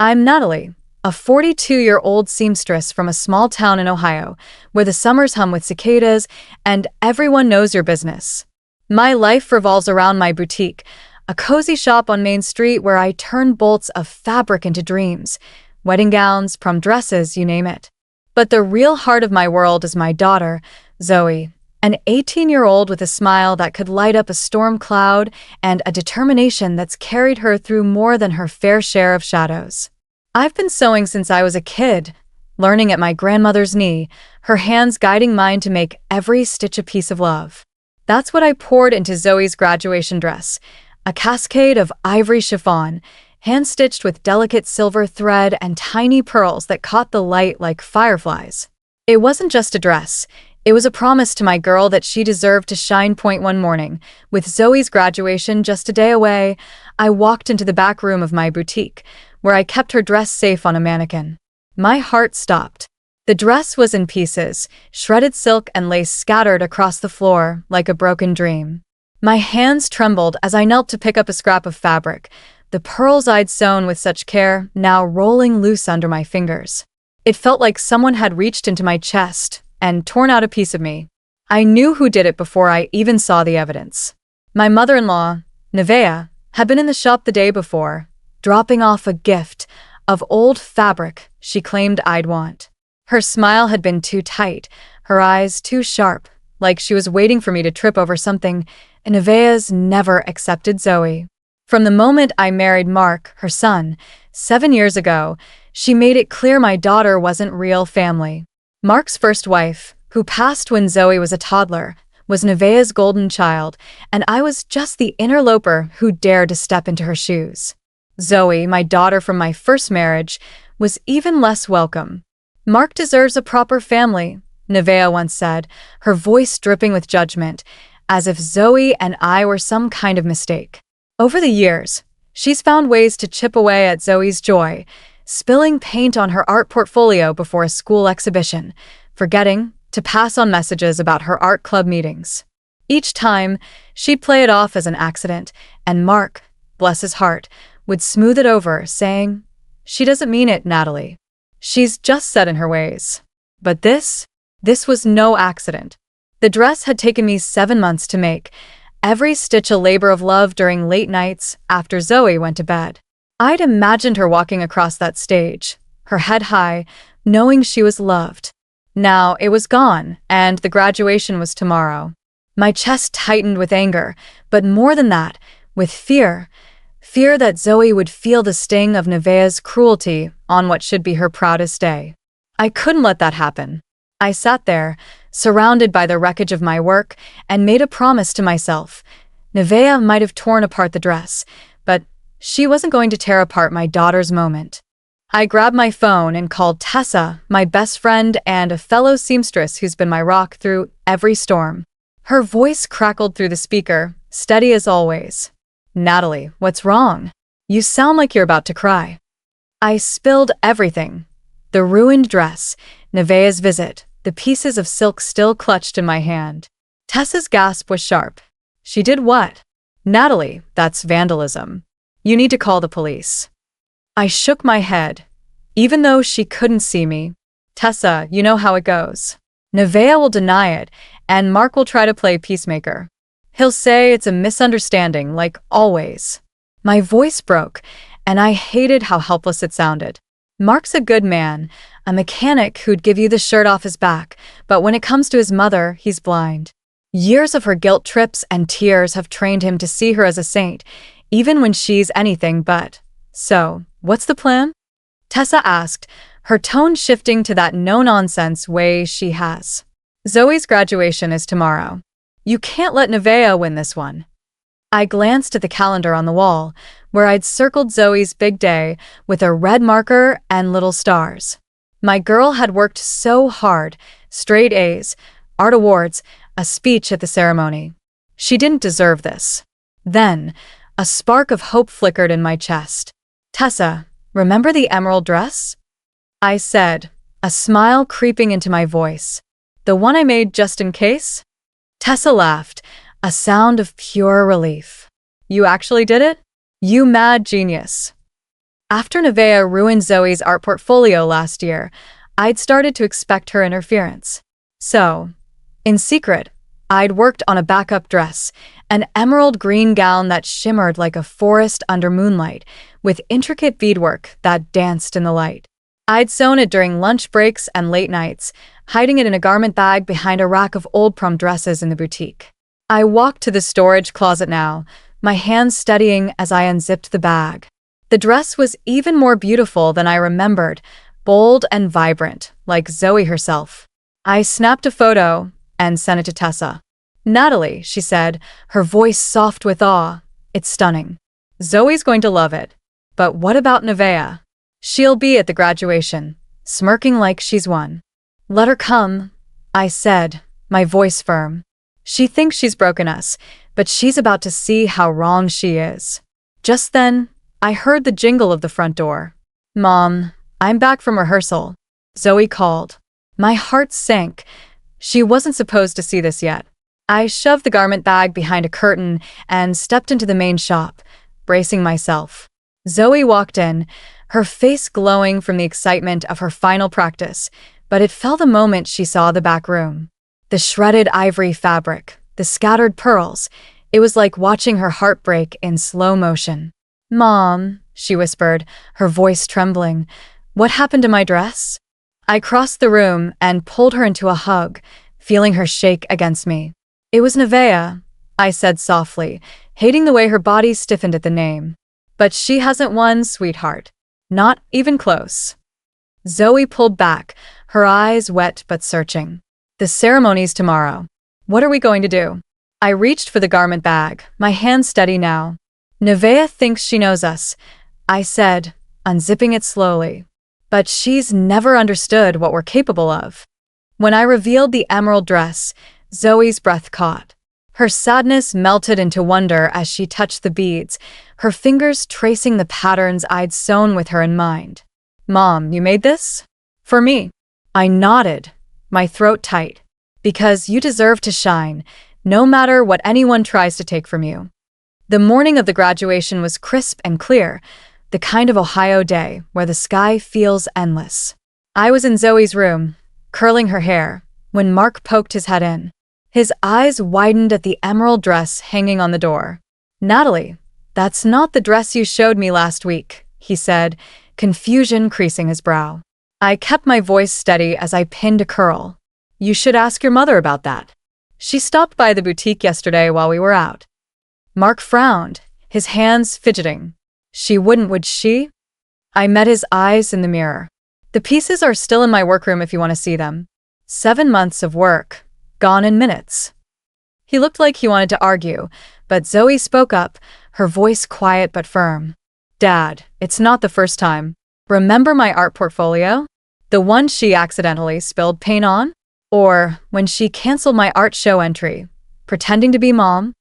I'm Natalie, a 42-year-old seamstress from a small town in Ohio, where the summers hum with cicadas and everyone knows your business. My life revolves around my boutique, a cozy shop on Main Street where I turn bolts of fabric into dreams, wedding gowns, prom dresses, you name it. But the real heart of my world is my daughter, Zoe, an 18-year-old with a smile that could light up a storm cloud and a determination that's carried her through more than her fair share of shadows. I've been sewing since I was a kid, learning at my grandmother's knee, her hands guiding mine to make every stitch a piece of love. That's what I poured into Zoe's graduation dress, a cascade of ivory chiffon, hand-stitched with delicate silver thread and tiny pearls that caught the light like fireflies. It wasn't just a dress. It was a promise to my girl that she deserved to shine. One morning, with Zoe's graduation just a day away, I walked into the back room of my boutique, where I kept her dress safe on a mannequin. My heart stopped. The dress was in pieces, shredded silk and lace scattered across the floor like a broken dream. My hands trembled as I knelt to pick up a scrap of fabric, the pearls I'd sewn with such care now rolling loose under my fingers. It felt like someone had reached into my chest and torn out a piece of me. I knew who did it before I even saw the evidence. My mother-in-law, Nevaeh, had been in the shop the day before, dropping off a gift of old fabric she claimed I'd want. Her smile had been too tight, her eyes too sharp, like she was waiting for me to trip over something, and Nevaeh's never accepted Zoe. From the moment I married Mark, her son, 7 years ago, she made it clear my daughter wasn't real family. Mark's first wife, who passed when Zoe was a toddler, was Nevaeh's golden child, and I was just the interloper who dared to step into her shoes. Zoe, my daughter from my first marriage, was even less welcome. Mark deserves a proper family, Nevaeh once said, her voice dripping with judgment, as if Zoe and I were some kind of mistake. Over the years, she's found ways to chip away at Zoe's joy, spilling paint on her art portfolio before a school exhibition, forgetting to pass on messages about her art club meetings. Each time, she'd play it off as an accident, and Mark, bless his heart, would smooth it over, saying, "She doesn't mean it, Natalie. She's just set in her ways." But this was no accident. The dress had taken me 7 months to make, every stitch a labor of love during late nights after Zoe went to bed. I'd imagined her walking across that stage, her head high, knowing she was loved. Now it was gone, and the graduation was tomorrow. My chest tightened with anger, but more than that, with fear. Fear that Zoe would feel the sting of Nevaeh's cruelty on what should be her proudest day. I couldn't let that happen. I sat there, surrounded by the wreckage of my work, and made a promise to myself. Nevaeh might have torn apart the dress, but she wasn't going to tear apart my daughter's moment. I grabbed my phone and called Tessa, my best friend and a fellow seamstress who's been my rock through every storm. Her voice crackled through the speaker, steady as always. "Natalie, what's wrong? You sound like you're about to cry." I spilled everything. The ruined dress, Nevaeh's visit, the pieces of silk still clutched in my hand. Tessa's gasp was sharp. "She did what?" "Natalie, that's vandalism. You need to call the police." I shook my head, even though she couldn't see me. "Tessa, you know how it goes. Nevaeh will deny it, and Mark will try to play peacemaker. He'll say it's a misunderstanding, like always." My voice broke, and I hated how helpless it sounded. Mark's a good man, a mechanic who'd give you the shirt off his back, but when it comes to his mother, he's blind. Years of her guilt trips and tears have trained him to see her as a saint, even when she's anything but. "So, what's the plan?" Tessa asked, her tone shifting to that no-nonsense way she has. "Zoe's graduation is tomorrow. You can't let Nevaeh win this one." I glanced at the calendar on the wall, where I'd circled Zoe's big day with a red marker and little stars. My girl had worked so hard, straight A's, art awards, a speech at the ceremony. She didn't deserve this. Then, a spark of hope flickered in my chest. "Tessa, remember the emerald dress?" I said, a smile creeping into my voice. "The one I made just in case?" Tessa laughed, a sound of pure relief. "You actually did it? You mad genius." After Nevaeh ruined Zoe's art portfolio last year, I'd started to expect her interference. So, in secret, I'd worked on a backup dress, an emerald green gown that shimmered like a forest under moonlight, with intricate beadwork that danced in the light. I'd sewn it during lunch breaks and late nights, hiding it in a garment bag behind a rack of old prom dresses in the boutique. I walked to the storage closet now, my hands steadying as I unzipped the bag. The dress was even more beautiful than I remembered, bold and vibrant, like Zoe herself. I snapped a photo and sent it to Tessa. "Natalie," she said, her voice soft with awe, "it's stunning. Zoe's going to love it. But what about Nevaeh? She'll be at the graduation, smirking like she's won." "Let her come," I said, my voice firm. "She thinks she's broken us, but she's about to see how wrong she is." Just then, I heard the jingle of the front door. "Mom, I'm back from rehearsal," Zoe called. My heart sank. She wasn't supposed to see this yet. I shoved the garment bag behind a curtain and stepped into the main shop, bracing myself. Zoe walked in, her face glowing from the excitement of her final practice, but it fell the moment she saw the back room. The shredded ivory fabric, the scattered pearls, it was like watching her heart break in slow motion. "Mom," she whispered, her voice trembling, "what happened to my dress?" I crossed the room and pulled her into a hug, feeling her shake against me. "It was Nevaeh," I said softly, hating the way her body stiffened at the name. "But she hasn't won, sweetheart. Not even close." Zoe pulled back, her eyes wet but searching. "The ceremony's tomorrow. What are we going to do?" I reached for the garment bag, my hand steady now. "Nevaeh thinks she knows us," I said, unzipping it slowly. "But she's never understood what we're capable of." When I revealed the emerald dress, Zoe's breath caught. Her sadness melted into wonder as she touched the beads, her fingers tracing the patterns I'd sewn with her in mind. "Mom, you made this? For me?" I nodded, my throat tight. "Because you deserve to shine, no matter what anyone tries to take from you." The morning of the graduation was crisp and clear, the kind of Ohio day where the sky feels endless. I was in Zoe's room, curling her hair, when Mark poked his head in. His eyes widened at the emerald dress hanging on the door. "Natalie, that's not the dress you showed me last week," he said, confusion creasing his brow. I kept my voice steady as I pinned a curl. "You should ask your mother about that. She stopped by the boutique yesterday while we were out." Mark frowned, his hands fidgeting. "She wouldn't, would she?" I met his eyes in the mirror. "The pieces are still in my workroom if you want to see them. 7 months of work, gone in minutes." He looked like he wanted to argue, but Zoe spoke up, her voice quiet but firm. "Dad, it's not the first time. Remember my art portfolio? The one she accidentally spilled paint on? Or when she canceled my art show entry, pretending to be Mom?"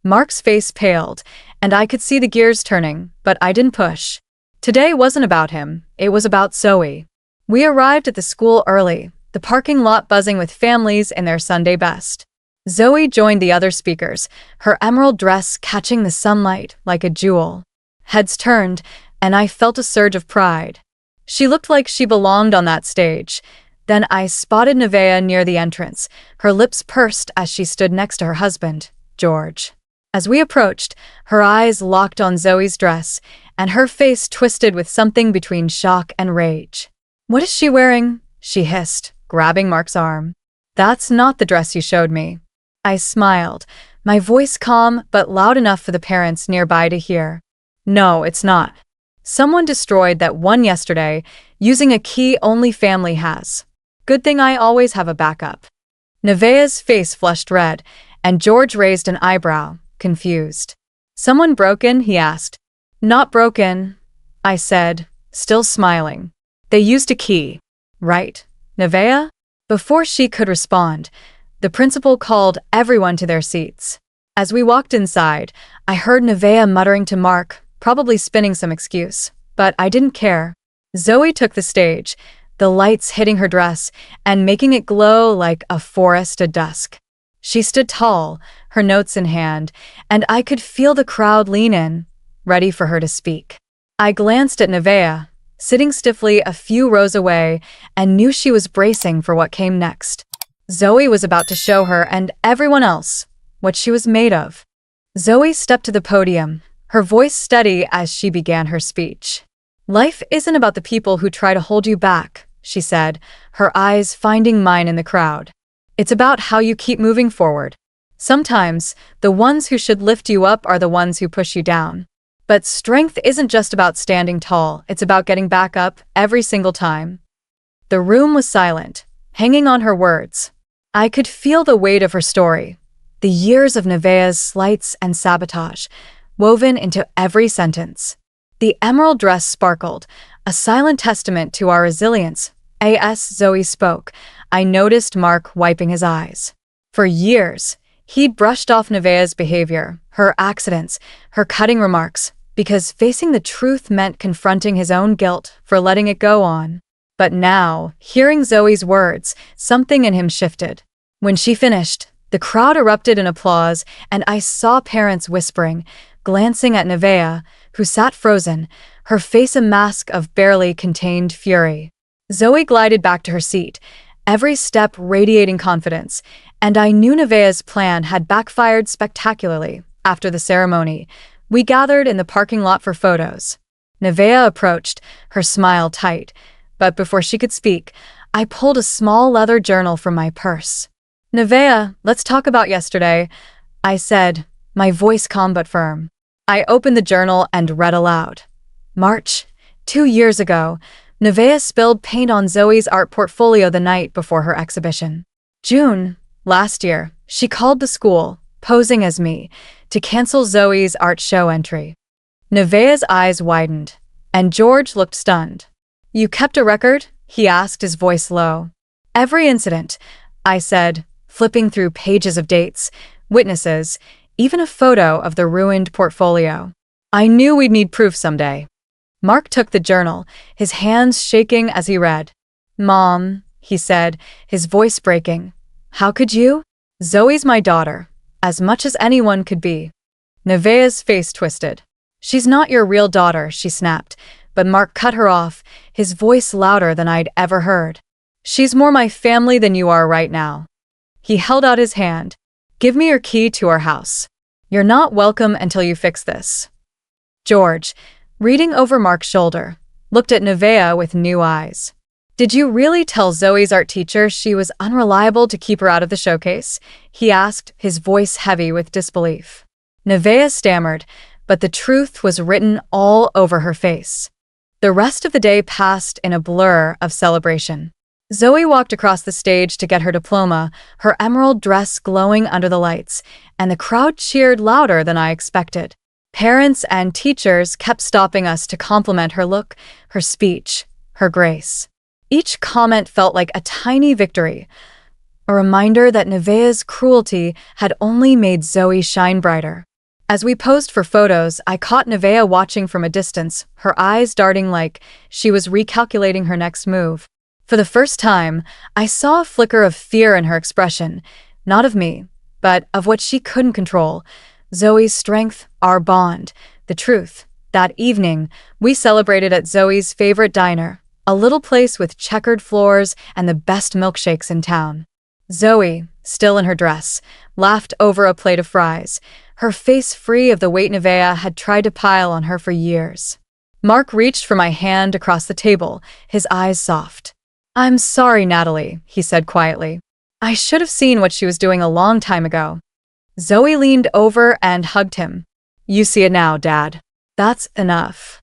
Mark's face paled, and I could see the gears turning, but I didn't push. Today wasn't about him, it was about Zoe. We arrived at the school early, the parking lot buzzing with families in their Sunday best. Zoe joined the other speakers, her emerald dress catching the sunlight like a jewel. Heads turned, and I felt a surge of pride. She looked like she belonged on that stage. Then I spotted Nevaeh near the entrance, her lips pursed as she stood next to her husband, George. As we approached, her eyes locked on Zoe's dress, and her face twisted with something between shock and rage. "What is she wearing?" she hissed, grabbing Mark's arm. "That's not the dress you showed me." I smiled, my voice calm but loud enough for the parents nearby to hear. "No, it's not. Someone destroyed that one yesterday, using a key only family has. Good thing I always have a backup." Nevaeh's face flushed red, and George raised an eyebrow, confused. "Someone broken?" he asked. "Not broken," I said, still smiling. "They used a key. Right, Nevaeh?" Before she could respond, the principal called everyone to their seats. As we walked inside, I heard Nevaeh muttering to Mark, probably spinning some excuse, but I didn't care. Zoe took the stage, the lights hitting her dress and making it glow like a forest at dusk. She stood tall, her notes in hand, and I could feel the crowd lean in, ready for her to speak. I glanced at Nevaeh, sitting stiffly a few rows away, and knew she was bracing for what came next. Zoe was about to show her and everyone else what she was made of. Zoe stepped to the podium, her voice steady as she began her speech. "Life isn't about the people who try to hold you back," she said, her eyes finding mine in the crowd. "It's about how you keep moving forward. Sometimes, the ones who should lift you up are the ones who push you down. But strength isn't just about standing tall, it's about getting back up every single time." The room was silent, hanging on her words. I could feel the weight of her story, the years of Nevaeh's slights and sabotage, woven into every sentence. The emerald dress sparkled, a silent testament to our resilience. As Zoe spoke, I noticed Mark wiping his eyes. For years, he'd brushed off Nevaeh's behavior, her accidents, her cutting remarks, because facing the truth meant confronting his own guilt for letting it go on. But now, hearing Zoe's words, something in him shifted. When she finished, the crowd erupted in applause, and I saw parents whispering, glancing at Nevaeh, who sat frozen, her face a mask of barely contained fury. Zoe glided back to her seat, every step radiating confidence, and I knew Nevaeh's plan had backfired spectacularly. After the ceremony, we gathered in the parking lot for photos. Nevaeh approached, her smile tight, but before she could speak, I pulled a small leather journal from my purse. "Nevaeh, let's talk about yesterday," I said, my voice calm but firm. I opened the journal and read aloud. March, 2 years ago, Nevaeh spilled paint on Zoe's art portfolio the night before her exhibition. June, last year, she called the school, posing as me, to cancel Zoe's art show entry. Nevaeh's eyes widened, and George looked stunned. "You kept a record?" he asked, his voice low. "Every incident," I said, flipping through pages of dates, witnesses, even a photo of the ruined portfolio. "I knew we'd need proof someday." Mark took the journal, his hands shaking as he read. "Mom," he said, his voice breaking, "how could you? Zoe's my daughter, as much as anyone could be." Nevaeh's face twisted. "She's not your real daughter," she snapped, but Mark cut her off, his voice louder than I'd ever heard. "She's more my family than you are right now." He held out his hand. "Give me your key to our house. You're not welcome until you fix this." George, reading over Mark's shoulder, looked at Nevaeh with new eyes. "Did you really tell Zoe's art teacher she was unreliable to keep her out of the showcase?" he asked, his voice heavy with disbelief. Nevaeh stammered, but the truth was written all over her face. The rest of the day passed in a blur of celebration. Zoe walked across the stage to get her diploma, her emerald dress glowing under the lights, and the crowd cheered louder than I expected. Parents and teachers kept stopping us to compliment her look, her speech, her grace. Each comment felt like a tiny victory, a reminder that Nevaeh's cruelty had only made Zoe shine brighter. As we posed for photos, I caught Nevaeh watching from a distance, her eyes darting like she was recalculating her next move. For the first time, I saw a flicker of fear in her expression, not of me, but of what she couldn't control. Zoe's strength, our bond, the truth. That evening, we celebrated at Zoe's favorite diner, a little place with checkered floors and the best milkshakes in town. Zoe, still in her dress, laughed over a plate of fries, her face free of the weight Nevaeh had tried to pile on her for years. Mark reached for my hand across the table, his eyes soft. "I'm sorry, Natalie," he said quietly. "I should have seen what she was doing a long time ago." Zoe leaned over and hugged him. "You see it now, Dad. That's enough."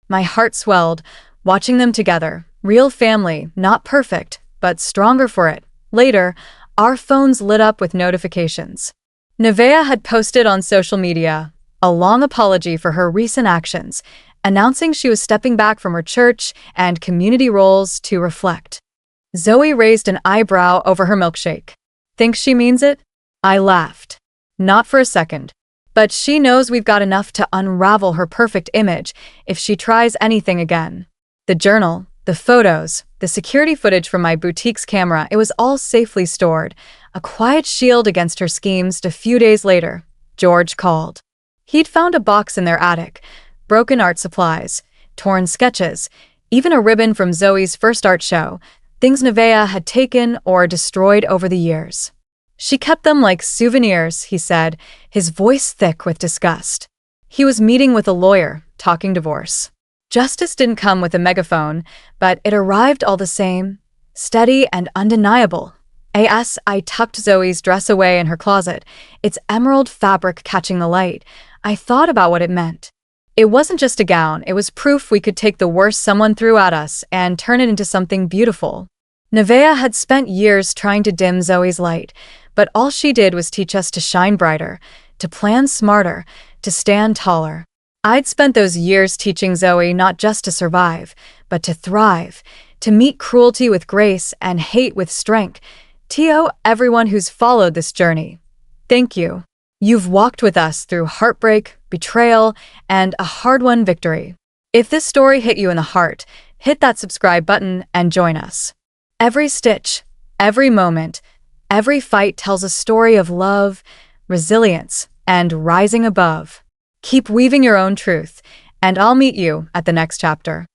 My heart swelled, watching them together, real family, not perfect, but stronger for it. Later, our phones lit up with notifications. Nevaeh had posted on social media a long apology for her recent actions, announcing she was stepping back from her church and community roles to reflect. Zoe raised an eyebrow over her milkshake. "Think she means it?" I laughed. "Not for a second. But she knows we've got enough to unravel her perfect image if she tries anything again." The journal, the photos, the security footage from my boutique's camera, it was all safely stored, a quiet shield against her schemes. A few days later, George called. He'd found a box in their attic, broken art supplies, torn sketches, even a ribbon from Zoe's first art show, things Nevaeh had taken or destroyed over the years. She kept them like souvenirs, he said, his voice thick with disgust. He was meeting with a lawyer, talking divorce. Justice didn't come with a megaphone, but it arrived all the same, steady and undeniable. I tucked Zoe's dress away in her closet, its emerald fabric catching the light. I thought about what it meant. It wasn't just a gown, it was proof we could take the worst someone threw at us and turn it into something beautiful. Nevaeh had spent years trying to dim Zoe's light, but all she did was teach us to shine brighter, to plan smarter, to stand taller. I'd spent those years teaching Zoe not just to survive, but to thrive, to meet cruelty with grace and hate with strength. To everyone who's followed this journey, thank you. You've walked with us through heartbreak, betrayal, and a hard-won victory. If this story hit you in the heart, hit that subscribe button and join us. Every stitch, every moment, every fight tells a story of love, resilience, and rising above. Keep weaving your own truth, and I'll meet you at the next chapter.